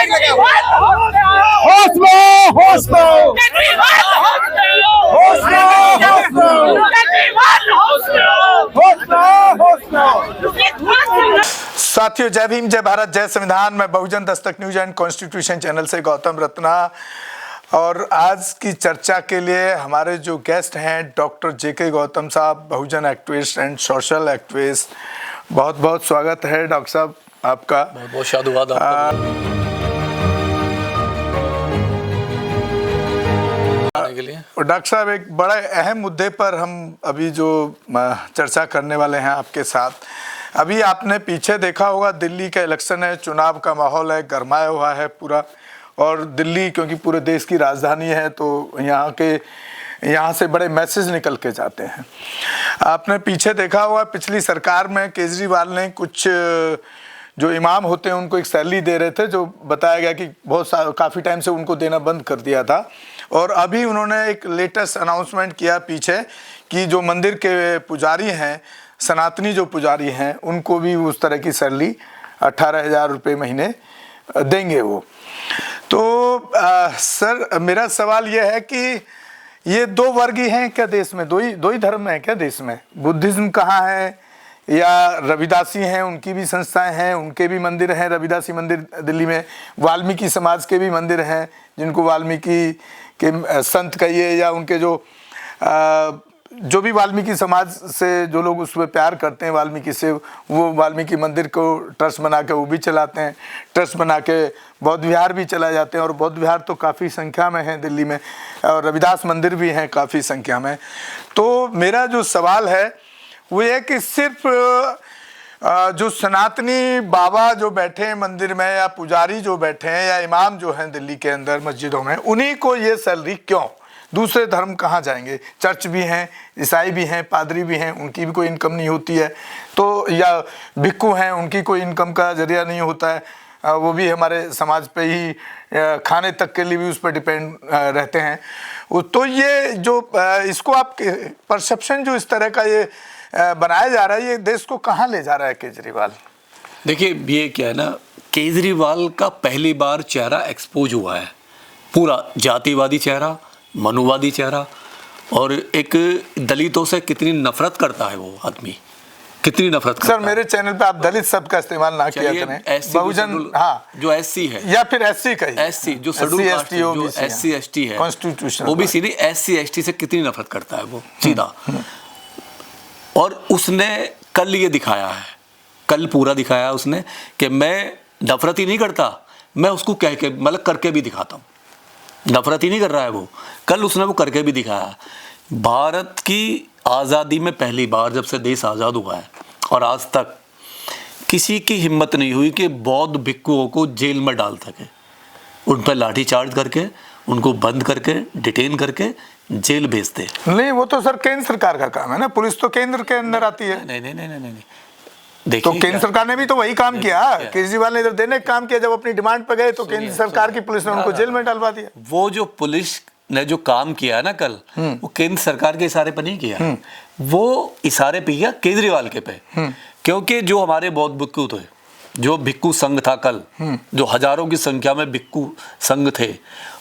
होश में, होश में, होश में। साथियों, जय भीम, जय भारत, जय संविधान। मैं बहुजन Dastak news and constitution channel से गौतम रत्ना, और आज की चर्चा के लिए हमारे जो गेस्ट हैं डॉक्टर जेके गौतम साहब, बहुजन एक्टिविस्ट एंड सोशल एक्टिविस्ट। बहुत बहुत स्वागत है डॉक्टर साहब आपका। बहुत बहुत साधुवाद आपका के लिए। और डॉक्टर साहब, एक बड़ा अहम मुद्दे पर हम अभी जो चर्चा करने वाले हैं आपके साथ। अभी आपने पीछे देखा होगा, दिल्ली का इलेक्शन है, चुनाव का माहौल है, गरमाया हुआ है पूरा। और दिल्ली क्योंकि पूरे देश की राजधानी है, तो यहाँ से बड़े मैसेज निकल के जाते हैं। आपने पीछे देखा होगा, पिछली सरकार में केजरीवाल ने कुछ जो इमाम होते हैं उनको एक सैलरी दे रहे थे, जो बताया गया कि काफ़ी टाइम से उनको देना बंद कर दिया था। और अभी उन्होंने एक लेटेस्ट अनाउंसमेंट किया पीछे कि जो मंदिर के पुजारी हैं, सनातनी जो पुजारी हैं, उनको भी उस तरह की सैलरी 18,000 रुपये महीने देंगे वो। तो सर, मेरा सवाल यह है कि ये दो वर्ग ही हैं क्या देश में? दो ही धर्म हैं क्या देश में? बुद्धिज्म कहाँ है, या रविदासी हैं, उनकी भी संस्थाएं हैं, उनके भी मंदिर हैं, रविदासी मंदिर दिल्ली में। वाल्मीकि समाज के भी मंदिर हैं, जिनको वाल्मीकि के संत कहिए, या उनके जो भी वाल्मीकि समाज से जो लोग उस पर प्यार करते हैं वाल्मीकि से, वो वाल्मीकि मंदिर को ट्रस्ट बना के वो भी चलाते हैं। ट्रस्ट बना के बौद्ध विहार भी चला जाते हैं, और बौद्ध विहार तो काफ़ी संख्या में है दिल्ली में, और रविदास मंदिर भी हैं काफ़ी संख्या में। तो मेरा जो सवाल है वो ये कि सिर्फ जो सनातनी बाबा जो बैठे हैं मंदिर में, या पुजारी जो बैठे हैं, या इमाम जो हैं दिल्ली के अंदर मस्जिदों में, उन्हीं को ये सैलरी क्यों? दूसरे धर्म कहाँ जाएंगे? चर्च भी हैं, ईसाई भी हैं, पादरी भी हैं, उनकी भी कोई इनकम नहीं होती है। तो या भिक्खु हैं, उनकी कोई इनकम का जरिया नहीं होता है, वो भी हमारे समाज पे ही खाने तक के लिए भी उस पर डिपेंड रहते हैं। तो ये जो इसको आप परसेप्शन जो इस तरह का ये बनाया जा रहा है, ये देश को कहाँ ले जा रहा है केजरीवाल? देखिए, ये क्या है ना, केजरीवाल का पहली बार चेहरा एक्सपोज हुआ है, पूरा जातिवादी चेहरा, मनुवादी चेहरा। और एक दलितों से कितनी नफरत करता है वो आदमी, कितनी नफरत करता है। सर, मेरे चैनल पे आप दलित शब्द का इस्तेमाल ना किया करें। बहुजन, हाँ, जो एससी है, या फिर एससी का ही, एससी जो शेड्यूल कास्ट, जो एससी एसटी है, कॉन्स्टिट्यूशन ओबीसी नहीं, एससी एसटी से कितनी नफरत करता है वो सीधा। और उसने कल ये दिखाया है, कल पूरा दिखाया उसने कि मैं नफरत ही नहीं करता, मैं उसको कह के मतलब करके भी दिखाता हूँ। नफरत ही नहीं कर रहा है वो, कल उसने वो करके भी दिखाया। भारत की आज़ादी में पहली बार जब से देश आज़ाद हुआ है, और आज तक किसी की हिम्मत नहीं हुई कि बौद्ध भिक्खुओं को जेल में डाल सके। उन पर लाठीचार्ज करके, उनको बंद करके, डिटेन करके जेल भेजते। नहीं, वो तो सर केंद्र सरकार का काम है ना, पुलिस तो केंद्र के अंदर आती है। नहीं नहीं नहीं नहीं नहीं, तो केंद्र सरकार ने भी तो वही काम किया। केजरीवाल ने इधर देने का काम किया, जब अपनी डिमांड पर गए तो केंद्र सरकार की पुलिस ने उनको जेल में डलवा दिया। वो जो पुलिस ने जो काम किया है ना कल, वो केंद्र सरकार के इशारे पर नहीं किया, वो इशारे पे किया केजरीवाल के पे। क्योंकि जो हमारे बौद्ध भिक्खु थे, जो भिक्खु संघ था कल, जो हजारों की संख्या में भिक्खु संघ थे,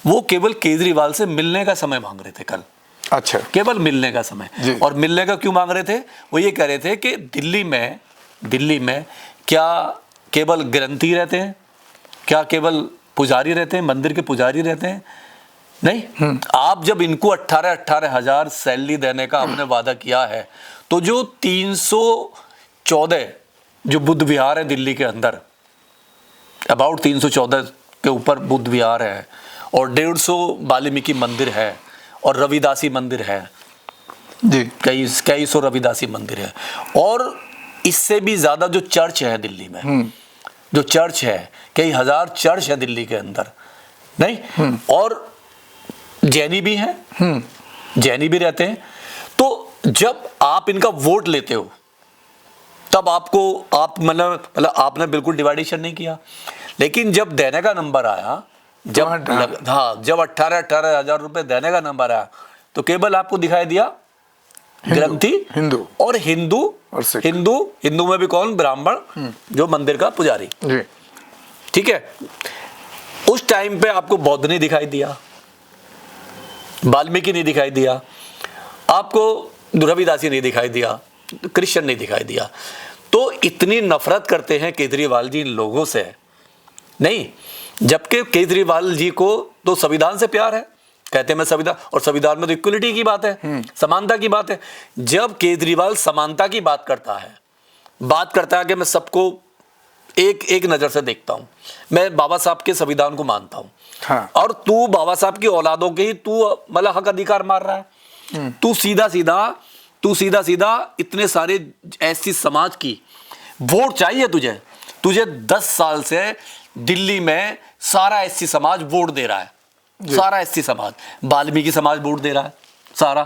वो केवल केजरीवाल से मिलने का समय मांग रहे थे कल। अच्छा, केवल मिलने का समय। और मिलने का क्यों मांग रहे थे? वो ये कह रहे थे कि दिल्ली में क्या केवल ग्रंथी रहते हैं, क्या केवल पुजारी रहते हैं, मंदिर के पुजारी रहते हैं? नहीं। आप जब इनको 18,000 हजार सैलरी देने का आपने वादा किया है, तो जो 314 जो बुद्ध विहार है दिल्ली के अंदर, अबाउट 314 के ऊपर बुद्ध विहार है, और 150 वाल्मीकि मंदिर है, और रविदासी मंदिर है जी, कई सौ रविदासी मंदिर है, और इससे भी ज्यादा जो चर्च है दिल्ली में, जो चर्च है, कई हजार चर्च है दिल्ली के अंदर, नहीं, और जैनी भी हैं, जैनी भी रहते हैं। तो जब आप इनका वोट लेते हो, तब आप मतलब आपने बिल्कुल डिवाइडेशन नहीं किया। लेकिन जब देने का नंबर आया, जब 18,000 रुपए देने का नंबर आया, तो केवल आपको दिखाई दिया ग्रंथी, हिंदू और हिंदू में भी कौन? ब्राह्मण, जो मंदिर का पुजारी। ठीक है। उस टाइम पे आपको बौद्ध नहीं दिखाई दिया, वाल्मीकि नहीं दिखाई दिया, आपको रविदासी नहीं दिखाई दिया, क्रिश्चियन नहीं दिखाई दिया। तो इतनी नफरत करते हैं केजरीवाल जी इन लोगों से, नहीं, जबकि केजरीवाल जी को तो संविधान से प्यार है, कहते हैं मैं संविधान, और संविधान में तो इक्वलिटी की बात है, समानता की बात है। जब केजरीवाल समानता की बात करता है कि मैं सबको एक एक नजर से देखता हूं, मैं बाबा साहब के संविधान को मानता हूं, हाँ। और तू बाबा साहब की औलादों के ही तू मतलब हक अधिकार मार रहा है। तू सीधा सीधा इतने सारे ऐसी समाज की वोट चाहिए तुझे 10 साल से दिल्ली में सारा एससी समाज वोट दे रहा है, सारा एससी समाज, वाल्मीकि समाज वोट दे रहा है, सारा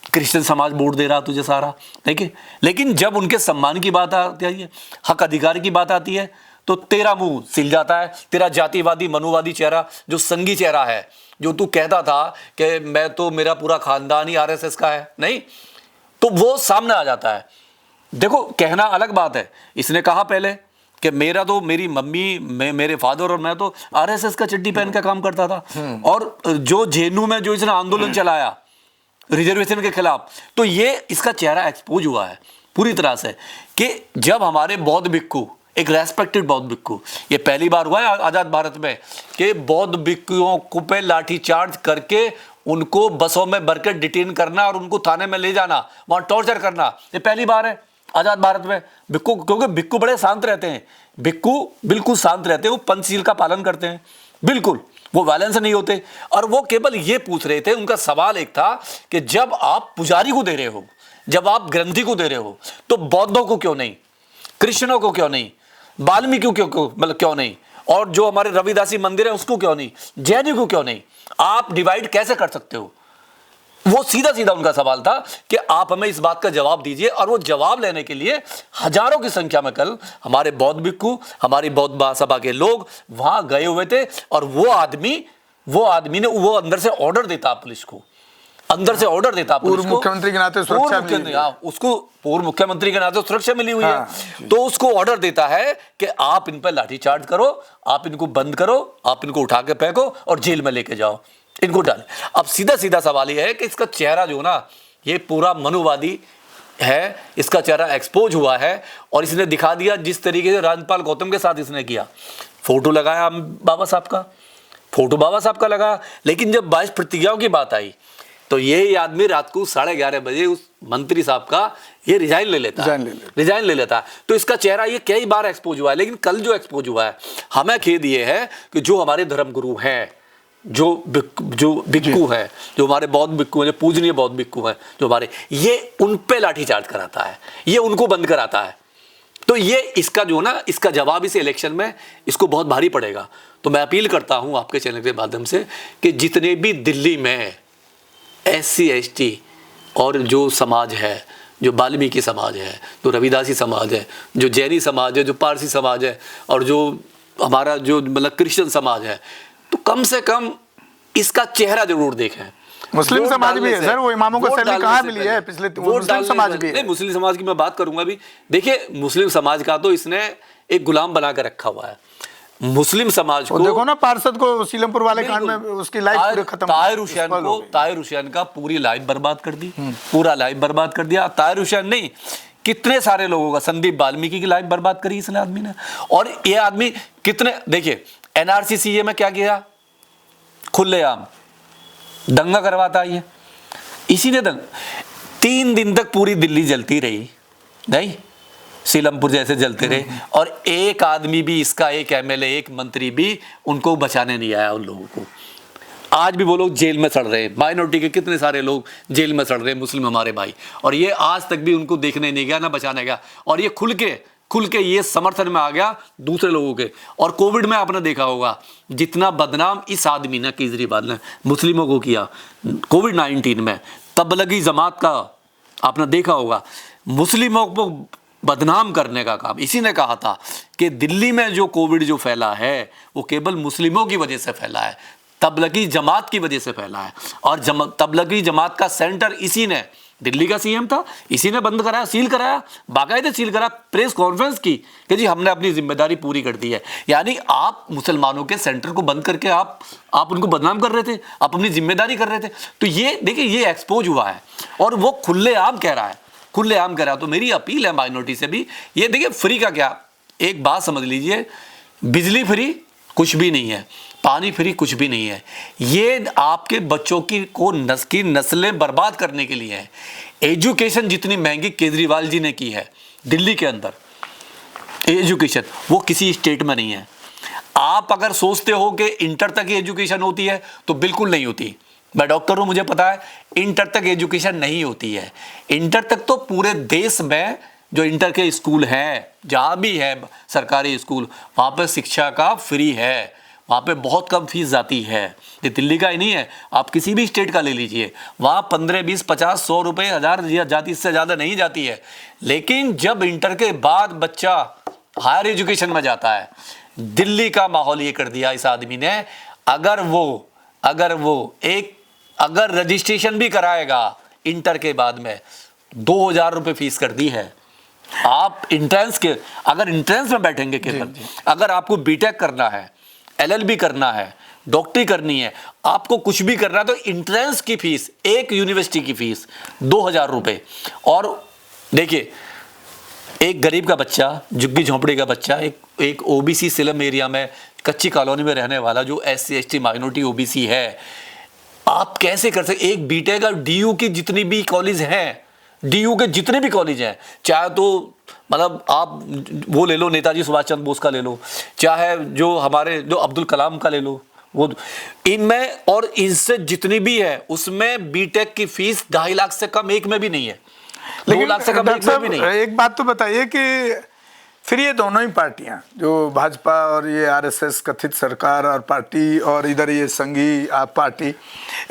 क्रिश्चियन समाज वोट दे रहा है तुझे सारा, ठीक है। लेकिन जब उनके सम्मान की बात आती है, हक अधिकार की बात आती है, तो तेरा मुंह सिल जाता है। तेरा जातिवादी मनुवादी चेहरा, जो संघी चेहरा है, जो तू कहता था कि मैं तो, मेरा पूरा खानदान ही आरएसएस का है, नहीं, तो वो सामने आ जाता है। देखो, कहना अलग बात है, इसने कहा पहले कि मेरा तो, मेरी मम्मी, मेरे फादर और मैं तो आरएसएस का चड्डी पहन के काम करता था, और जो जेएनयू में जो इसने आंदोलन चलाया रिजर्वेशन के खिलाफ, तो ये इसका चेहरा एक्सपोज हुआ है पूरी तरह से कि जब हमारे बौद्ध भिक्खु, एक रेस्पेक्टेड बौद्ध भिक्खु, ये पहली बार हुआ है आजाद भारत में कि बौद्ध भिक्खुओं को पे लाठीचार्ज करके उनको बसों में भरकर डिटेन करना और उनको थाने में ले जाना, वहां टॉर्चर करना, ये पहली बार है आजाद भारत में। भिक्खु, क्योंकि भिक्खु बड़े शांत रहते हैं, भिक्खु बिल्कुल शांत रहते हैं, वो पंचशील का पालन करते हैं, बिल्कुल वो वायलेंस नहीं होते। और वो केवल ये पूछ रहे थे, उनका सवाल एक था कि जब आप पुजारी को दे रहे हो, जब आप ग्रंथी को दे रहे हो, तो बौद्धों को क्यों नहीं, क्रिश्चियनों को क्यों नहीं, वाल्मीकि को मतलब क्यों नहीं, और जो हमारे रविदासी मंदिर है उसको क्यों नहीं, जैनी को क्यों नहीं, आप डिवाइड कैसे कर सकते हो? वो सीधा सीधा उनका सवाल था कि आप हमें इस बात का जवाब दीजिए। और वो जवाब लेने के लिए हजारों की संख्या में कल हमारे बौद्ध भिक्खु, हमारी बौद्ध महासभा के लोग वहां गए हुए थे। और वो आदमी ने वो अंदर से ऑर्डर देता पुलिस को, अंदर से ऑर्डर देता पुलिस को, मुख्यमंत्री के नाते सुरक्षा मिली है। उसको पूर्व मुख्यमंत्री के नाते सुरक्षा मिली हुई है, तो उसको ऑर्डर देता है कि आप इन पर लाठीचार्ज करो, आप इनको बंद करो, आप इनको उठा के फेंको और जेल में लेके जाओ, इनको डाल। अब सीधा सीधा सवाल यह है कि इसका चेहरा जो ना, ये पूरा मनुवादी है, इसका चेहरा एक्सपोज हुआ है और इसने दिखा दिया जिस तरीके से राज्यपाल गौतम के साथ इसने किया। फोटो लगाया बाबा साहब का, फोटो बाबा साहब का लगा, लेकिन जब 22 प्रतिज्ञाओं की बात आई तो ये आदमी रात को 11:30 बजे उस मंत्री साहब का ये रिजाइन ले लेता है। तो इसका चेहरा ये कई बार एक्सपोज हुआ है, लेकिन कल जो एक्सपोज हुआ है, हमें खेद ये है कि जो हमारे धर्मगुरु हैं, जो भिक्खु है, जो हमारे बौद्ध भिक्खु हैं, जो पूजनीय बौद्ध भिक्खु हैं, जो हमारे, ये उन पे लाठीचार्ज कराता है, ये उनको बंद कराता है। तो ये इसका जो ना, इसका जवाब इस इलेक्शन में इसको बहुत भारी पड़ेगा। तो मैं अपील करता हूं आपके चैनल के माध्यम से कि जितने भी दिल्ली में SC ST और जो समाज है, जो वाल्मीकि समाज है, जो रविदासी समाज है, जो जैनी समाज है, जो पारसी समाज है, और जो हमारा जो मतलब क्रिश्चियन समाज है, तो कम से कम इसका चेहरा जरूर देखें। मुस्लिम समाज भी है सर, वो इमामों को सैलरी कहाँ मिली है पिछले, मुस्लिम समाज भी है। नहीं, मुस्लिम समाज की मैं बात करूंगा भी। देखिए, मुस्लिम समाज का तो इसने एक गुलाम बना कर रखा हुआ है। मुस्लिम समाज को देखो ना, पार्षद को सीलमपुर वाले कांड में उसकी लाइफ पूरी खत्म, ताहिर हुसैन का पूरी लाइफ बर्बाद कर दी, पूरा लाइफ बर्बाद कर दिया। ताहिर हुसैन नहीं, कितने सारे लोगों का, संदीप वाल्मीकि की लाइफ बर्बाद करी इसने आदमी ने। और ये आदमी कितने, देखिए NRC CA में क्या किया, खुलेआम दंगा करवाता है इसी ने 3 दिन तक पूरी दिल्ली जलती रही, नहीं सीलमपुर जैसे जलते रहे, और एक आदमी भी इसका, एक MLA, एक मंत्री भी उनको बचाने नहीं आया उन लोगों को। आज भी वो लोग जेल में सड़ रहे हैं, माइनॉरिटी के कितने सारे लोग जेल में सड़ रहे हैं, मुस्लिम हमारे भाई, और ये आज तक भी उनको देखने नहीं गया, ना बचाने गया। और ये खुल के ये समर्थन में आ गया दूसरे लोगों के। और कोविड में आपने देखा होगा जितना बदनाम इस आदमी ने, केजरीवाल ने, मुस्लिमों को किया कोविड-19 में। तबलगी जमात का आपने देखा होगा, मुस्लिमों को बदनाम करने का काम इसी ने कहा था कि दिल्ली में जो कोविड जो फैला है वो केवल मुस्लिमों की वजह से फैला है, तबलगी जमात की वजह से फैला है। और तबलगी जमात का सेंटर इसी ने दिल्ली का सीएम था, इसी ने बंद कराया, सील कराया, बाकायदे सील करा, प्रेस कॉन्फ्रेंस की कि जी हमने अपनी जिम्मेदारी पूरी कर दी है। यानी आप मुसलमानों के सेंटर को बंद करके आप उनको बदनाम कर रहे थे, आप अपनी जिम्मेदारी कर रहे थे। तो ये देखिए, ये एक्सपोज हुआ है और वो खुलेआम कह रहा है, खुलेआम कह रहा है। तो मेरी अपील है माइनॉरिटी से भी, ये देखिए फ्री का क्या, एक बात समझ लीजिए, बिजली फ्री कुछ भी नहीं है, पानी फ्री कुछ भी नहीं है। ये आपके बच्चों की नस्लें बर्बाद करने के लिए है। एजुकेशन जितनी महंगी केजरीवाल जी ने की है दिल्ली के अंदर, एजुकेशन वो किसी स्टेट में नहीं है। आप अगर सोचते हो कि इंटर तक ही एजुकेशन होती है तो बिल्कुल नहीं होती। मैं डॉक्टर हूं, मुझे पता है इंटर तक एजुकेशन नहीं होती है। इंटर तक तो पूरे देश में जो इंटर के स्कूल हैं, जहाँ भी है सरकारी स्कूल, वहाँ पे शिक्षा का फ्री है, वहाँ पे बहुत कम फीस जाती है। ये दिल्ली का ही नहीं है, आप किसी भी स्टेट का ले लीजिए, वहाँ 15, 20, 50, 100 रुपये, 1000 जाती, इससे ज़्यादा नहीं जाती है। लेकिन जब इंटर के बाद बच्चा हायर एजुकेशन में जाता है, दिल्ली का माहौल ये कर दिया इस आदमी ने। अगर रजिस्ट्रेशन भी कराएगा इंटर के बाद में, 2000 रुपये फीस कर दी है। आप अगर इंट्रेंस में बैठेंगे केवल, अगर आपको बीटेक करना है, एलएलबी करना है, डॉक्टरी करनी है, आपको कुछ भी करना है, तो इंट्रेंस की फीस, एक यूनिवर्सिटी की फीस 2000 रुपये। और देखिए, एक गरीब का बच्चा, झुग्गी झोंपड़ी का बच्चा, एक ओबीसी स्लम एरिया में, कच्ची कॉलोनी में रहने वाला, जो SC ST माइनॉरिटी ओबीसी है, आप कैसे कर सकते? एक बीटेक और DU की जितनी भी कॉलेज हैं, DU के जितने भी कॉलेज हैं, चाहे तो मतलब आप वो ले लो, नेताजी सुभाष चंद्र बोस का ले लो, चाहे जो हमारे जो अब्दुल कलाम का ले लो, वो इनमें, और इनसे जितनी भी है उसमें बीटेक की फीस 2.5 लाख से कम एक में भी नहीं है, 2 लाख से कम एक में भी नहीं है। एक बात तो बताइए कि फिर ये दोनों ही पार्टियां, जो भाजपा और ये RSS कथित सरकार और पार्टी, और इधर ये संघी आप पार्टी,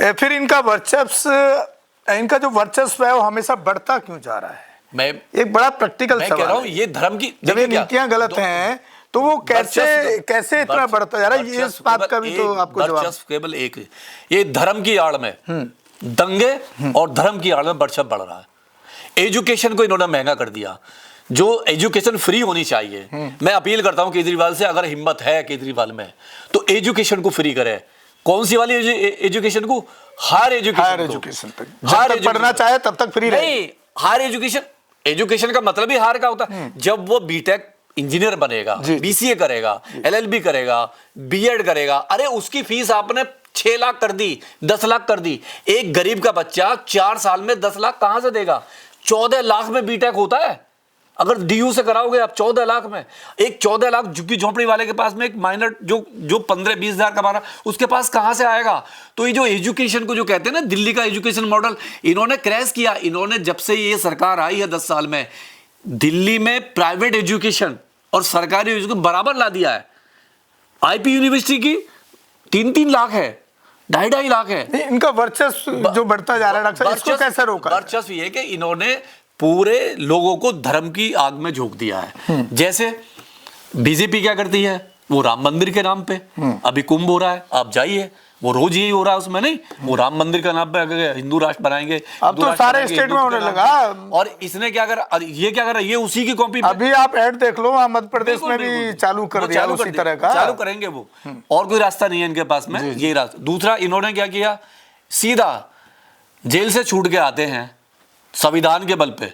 फिर इनका जो वर्चस्व है वो हमेशा बढ़ता क्यों जा रहा है? मैं एक बड़ा प्रैक्टिकल सवाल कह रहा हूं, ये धर्म की, जब ये नीतियां गलत हैं तो वो कैसे इतना बढ़ता जा रहा है? ये इस बात का भी तो आपको जवाब। केवल एक, ये धर्म की आड़ में दंगे और धर्म की आड़ में वर्चस्व बढ़ रहा है। एजुकेशन को इन्होंने महंगा कर दिया, जो एजुकेशन फ्री होनी चाहिए। मैं अपील करता हूं केजरीवाल से, अगर हिम्मत है केजरीवाल में, तो एजुकेशन को फ्री करे। कौन सी वाली एजुकेशन को? हायर एजुकेशन तक, जब तक पढ़ना चाहे तब तक फ्री नहीं। हायर एजुकेशन का मतलब ही हायर का होता है। जब वो बीटेक इंजीनियर बनेगा, BCA करेगा, LLB करेगा, B.Ed करेगा, अरे उसकी फीस आपने 6 लाख कर दी, 10 लाख कर दी। एक गरीब का बच्चा 4 साल में 10 लाख कहां से देगा? 14 लाख में बीटेक होता है। अगर DU से कराओगे आप 14 लाख में, एक 14 लाख झुग्गी झोंपड़ी वाले के पास में, एक माइनर जो 15-20 हजार कमा रहा, उसके पास कहां से आएगा? तो ये जो एजुकेशन को जो कहते हैं ना, दिल्ली का एजुकेशन मॉडल इन्होंने क्रैश किया। इन्होंने जब से ये सरकार आई है 10 साल में, दिल्ली में प्राइवेट एजुकेशन और सरकारी एजुकेशन बराबर ला दिया है। IP यूनिवर्सिटी की 3-3 लाख है, 2.5 लाख है। इनका वर्चस्व जो बढ़ता जा रहा है, डॉक्टर साहब, इसको कैसे रोका? वर्चस्व ये कि इन्होंने पूरे लोगों को धर्म की आग में झोंक दिया है। जैसे बीजेपी क्या करती है, वो राम मंदिर के नाम पे अभी कुंभ हो रहा है, आप जाइए, वो रोज यही हो रहा है उसमें, नहीं वो राम मंदिर का नाम पे हिंदू राष्ट्र बनाएंगे, अब तो सारे स्टेट में होने लगा। और इसने क्या करा, ये क्या करा, ये उसी की कॉपी। अभी आप ऐड देख लो, मध्य प्रदेश में भी चालू कर दिया उसी तरह का, चालू करेंगे वो, और कोई रास्ता नहीं है इनके पास में, ये रास्ता। दूसरा, इन्होंने क्या किया, सीधा जेल से छूट के आते हैं संविधान के बल पे,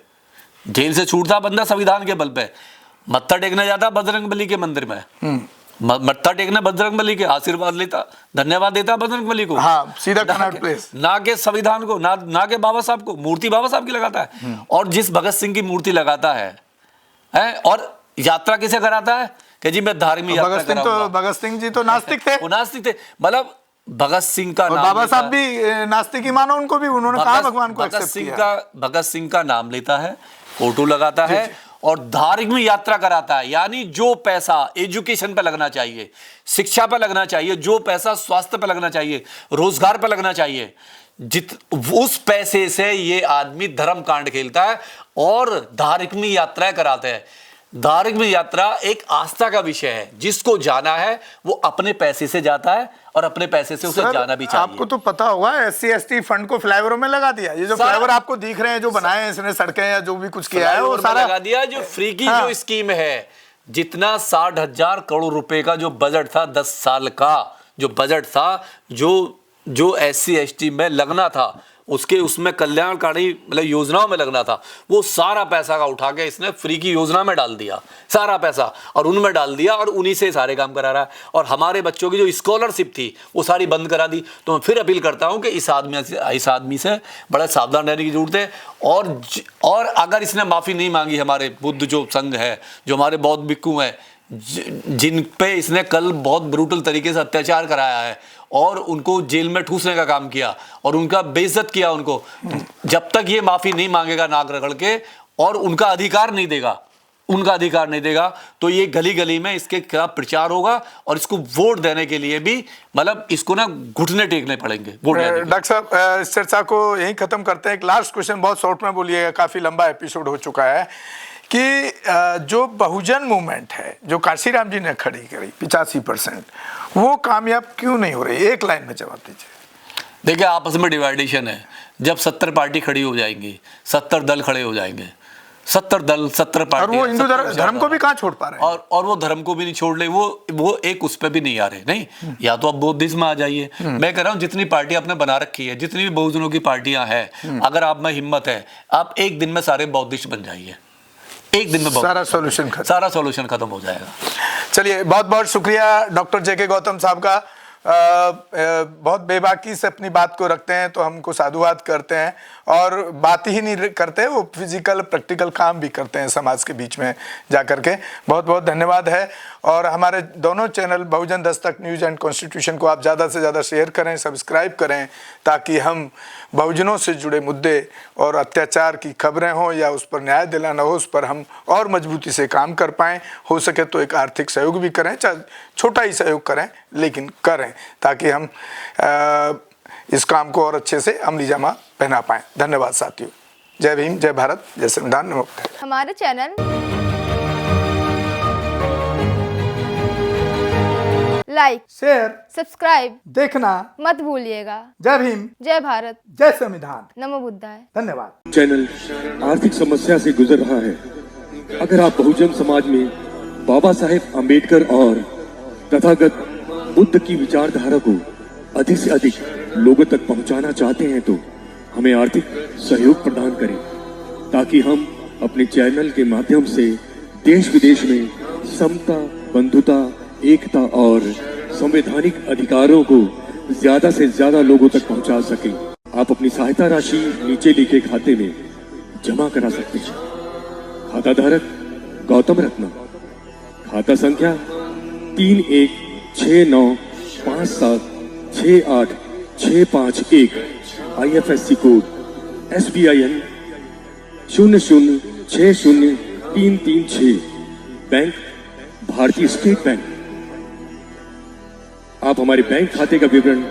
जेल से छूटता बंदा संविधान के बल पे, मत्था टेकने जाता बजरंगबली के मंदिर में, मत्था टेकने बजरंगबली के, आशीर्वाद लेता, धन्यवाद देता बजरंगबली को, हाँ, सीधा कनॉट प्लेस, ना के संविधान को, ना के बाबा साहब को, मूर्ति बाबा साहब की लगाता है। और जिस भगत सिंह की मूर्ति लगाता है और यात्रा किसे कराता है कि जी मैं धार्मिक यात्रा कराऊंगा। भगत सिंह जी तो नास्तिक थे, वो नास्तिक थे, मतलब भगत सिंह का नाम, बाबा साहब भी नास्तिक ही मानो उनको भी, उन्होंने कहा भगवान को एक्सेप्ट किया। भगत सिंह का नाम लेता है, फोटो लगाता है और धार्मिक यात्रा कराता है। यानी जो पैसा एजुकेशन पे लगना चाहिए, शिक्षा पे लगना चाहिए, जो पैसा स्वास्थ्य पे लगना चाहिए, रोजगार पे लगना चाहिए, उस पैसे से ये आदमी धर्म कांड खेलता है और धार्मिक यात्राएं कराते हैं। धार्मिक यात्रा एक आस्था का विषय है, जिसको जाना है वो अपने पैसे से जाता है और अपने पैसे से उसे जाना भी चाहिए। आपको तो पता होगा SC/ST फंड को फ्लाईओवरों में लगा दिया। ये जो फ्लाईओवर आपको दिख रहे हैं, जो बनाए हैं इसने, सड़कें या जो भी कुछ किया है वो सारा लगा दिया। जो फ्री की जो स्कीम है, जितना 60,000 करोड़ रुपए का जो बजट था, 10 साल का जो बजट था, जो SC/ST में लगना था, उसमें कल्याणकारी मतलब योजनाओं में लगना था, वो सारा पैसा का उठा के इसने फ्री की योजना में डाल दिया, सारा पैसा, और उनमें डाल दिया, और उन्हीं से सारे काम करा रहा है। और हमारे बच्चों की जो स्कॉलरशिप थी वो सारी बंद करा दी। तो मैं फिर अपील करता हूं कि इस आदमी से बड़ा सावधान रहने की जरूरत है। और अगर इसने माफ़ी नहीं मांगी, हमारे बुद्ध जो संघ है, जो हमारे बौद्ध भिक्खु हैं, जिन पे इसने कल बहुत ब्रूटल तरीके से अत्याचार कराया है और उनको जेल में ठूसने का काम किया और उनका बेइज्जत किया उनको, जब तक ये माफी नहीं मांगेगा नाक रगड़ के और उनका अधिकार नहीं देगा, तो ये गली गली में इसके खिलाफ प्रचार होगा और इसको वोट देने के लिए भी मतलब इसको ना घुटने टेकने पड़ेंगे वोट देने के लिए। डॉक्टर साहब, इस चर्चा को यहीं खत्म करते हैं। एक लास्ट क्वेश्चन, बहुत शॉर्ट में बोलिएगा, काफी लंबा एपिसोड हो चुका है, कि जो बहुजन मूवमेंट है जो काशीराम जी ने खड़ी करी 85%, वो कामयाब क्यों नहीं हो रही? एक लाइन में जवाब दीजिए। देखिए, आपस में डिवाइडेशन है। जब 70 पार्टी खड़ी हो जाएंगी, 70 दल खड़े हो जाएंगे, 70 दल 70 पार्टी, और वो हिंदू धर्म को भी कहाँ छोड़ पा रहे हैं? और वो धर्म को भी नहीं छोड़ रहे, वो एक उस पे भी नहीं आ रहे। नहीं, या तो आप बौद्धिज्म में आ जाइए। मैं कह रहा हूँ जितनी पार्टी आपने बना रखी है, जितनी भी बहुजनों की पार्टियां हैं, अगर आप में हिम्मत है, आप एक दिन में सारे बौद्धिस्ट बन जाइए, एक दिन में सारा सॉल्यूशन खत्म हो जाएगा। चलिए, बहुत बहुत शुक्रिया डॉक्टर JK गौतम साहब का। बहुत बेबाकी से अपनी बात को रखते हैं, तो हमको साधुवाद करते हैं, और बात ही नहीं करते, वो फिजिकल प्रैक्टिकल काम भी करते हैं समाज के बीच में जा करके। बहुत बहुत धन्यवाद है। और हमारे दोनों channel Bahujan Dastak news and constitution को आप ज़्यादा से ज़्यादा शेयर करें, सब्सक्राइब करें, ताकि हम बहुजनों से जुड़े मुद्दे और अत्याचार की खबरें हों या उस पर न्याय दिलाना हो, उस पर हम और मजबूती से काम कर पाएँ। हो सके तो एक आर्थिक सहयोग भी करें, चाहे छोटा ही सहयोग करें, लेकिन करें, ताकि हम इस काम को और अच्छे से अमली जामा पहना पाएँ। धन्यवाद साथियों। जय भीम, जय भारत, जय संविधान। नमस्कार। हमारे चैनल लाइक, शेयर, सब्सक्राइब देखना मत भूलिएगा। जय भीम, जय भारत, जय संविधान। नमो बुद्धाय। धन्यवाद। चैनल आर्थिक समस्या से गुजर रहा है। अगर आप बहुजन समाज में बाबा साहेब अम्बेडकर और तथागत बुद्ध की विचारधारा को अधिक से अधिक लोगों तक पहुंचाना चाहते हैं, तो हमें आर्थिक सहयोग प्रदान करें, ताकि हम अपने चैनल के माध्यम से देश विदेश में समता, बंधुता, एकता और संवैधानिक अधिकारों को ज्यादा से ज्यादा लोगों तक पहुंचा सकें। आप अपनी सहायता राशि नीचे लिखे खाते में जमा करा सकते हैं। खाता धारक गौतम रत्ना, खाता संख्या 3169576865 IFSC कोड SBIN 0060336, बैंक भारतीय स्टेट बैंक। आप हमारे बैंक खाते का विवरण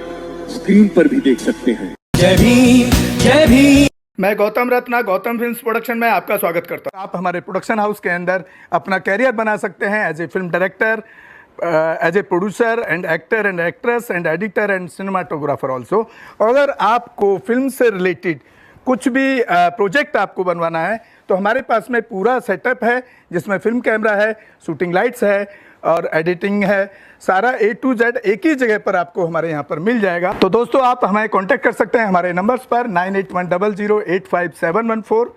स्क्रीन पर भी देख सकते हैं। जय भीम, जय भीम। मैं गौतम रत्ना, गौतम फिल्म्स प्रोडक्शन में आपका स्वागत करता हूं। आप हमारे प्रोडक्शन हाउस के अंदर अपना कैरियर बना सकते हैं as a film director, as a producer and actor and actress and editor and cinematographer also. अगर आपको फिल्म से रिलेटेड कुछ भी प्रोजेक्ट आपको बनवाना है, तो हमारे पास में पूरा सेटअप है, जिसमें फिल्म कैमरा है, शूटिंग लाइट्स है और एडिटिंग है। सारा A to Z एक ही जगह पर आपको हमारे यहाँ पर मिल जाएगा। तो दोस्तों, आप हमें कांटेक्ट कर सकते हैं हमारे नंबर्स पर 9810085714